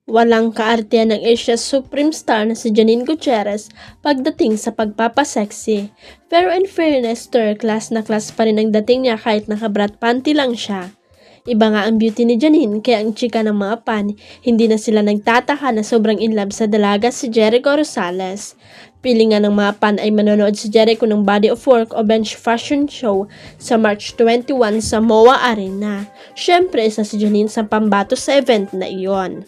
Walang kaartehan ng Asia's Supreme Star na si Janine Gutierrez pagdating sa pagpapaseksi. Pero in fairness to her, class na class pa rin ang dating niya kahit nakabrat panty lang siya. Iba nga ang beauty ni Janine kaya ang chika ng mga pan, hindi na sila nagtataka na sobrang in love sa dalaga si Jericho Rosales. Piling nga ng mga pan ay manonood si Jericho ng Body of Work o Bench Fashion Show sa March 21 sa MOA Arena. Syempre isa si Janine sa pambato sa event na iyon.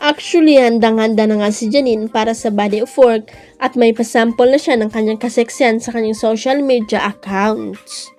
Actually, handang-handa na nga si Janine para sa Body of Work at may pasample na siya ng kanyang kaseksiyan sa kanyang social media accounts.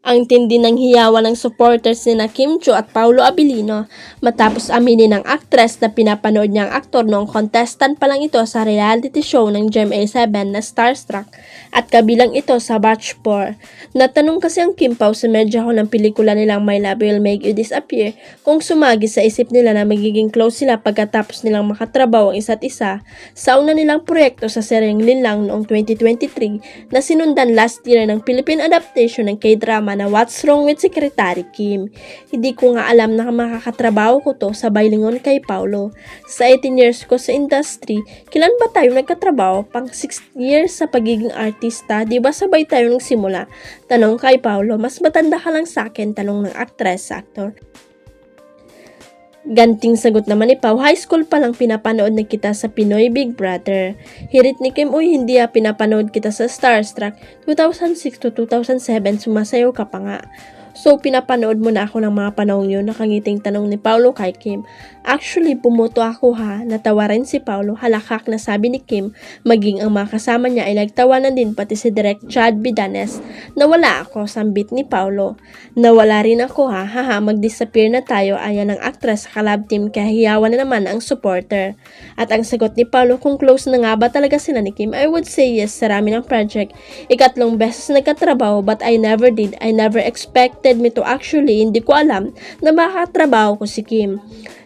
Ang tindi ng hiyawan ng supporters ni Kim Chiu at Paolo Abilino matapos aminin ng aktres na pinapanood niyang aktor noong contestant pa lang ito sa reality show ng GMA7 na Starstruck at kabilang ito sa Batch 4. Natanong kasi ang Kim Pao sa medya ko ng pelikula nilang My Love Will Make You Disappear kung sumagi sa isip nila na magiging close sila pagkatapos nilang makatrabaho ang isa't isa sa una nilang proyekto sa seryeng Linlang noong 2023 na sinundan last year ng Philippine adaptation ng K-drama na What's Wrong with Secretary Kim. Hindi ko nga alam na makakatrabaho ko to sabay lingon kay Paolo. Sa 18 years ko sa industry, kailan ba tayo nagkatrabaho? Pang 6 years sa pagiging artista, di ba sabay tayo nung simula? Tanong kay Paolo, mas matanda ka lang sa akin, tanong ng actress, actor. Ganting sagot naman ni Pao, high school pa lang pinapanood na kita sa Pinoy Big Brother. Hirit ni Kim, uy hindi pinapanood kita sa Starstruck. 2006 to 2007 sumasayaw ka pa nga. So pinapanood mo na ako ng mga panahon yun, nakangiting tanong ni Paolo kay Kim. Actually, bumoto ako ha, natawa rin si Paolo, halakak na sabi ni Kim, maging ang mga kasama niya ay nagtawanan din pati si Direk Chad Bidanes. Nawala ako, sambit ni Paolo. Nawala rin ako ha, haha, mag-disappear na tayo, ayan ang actress sa collab team kaya hiyawan na naman ang supporter. At ang sagot ni Paolo, kung close na nga ba talaga sila ni Kim, I would say yes, sarami ng project. Ikatlong beses nagkatrabaho but I never did, I never expected me to actually, hindi ko alam na makatrabaho ko si Kim.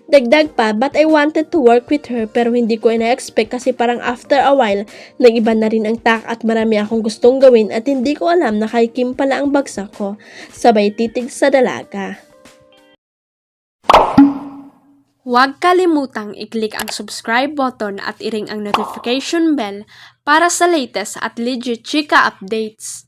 Dagdag pa, but I wanted to work with her pero hindi ko ina-expect kasi parang after a while, nag-iba na rin ang tak at marami akong gustong gawin at hindi ko alam na kay Kim pala ang bagsak ko. Sabay titig sa dalaga. Huwag kalimutang i-click ang subscribe button at i-ring ang notification bell para sa latest at legit chika updates.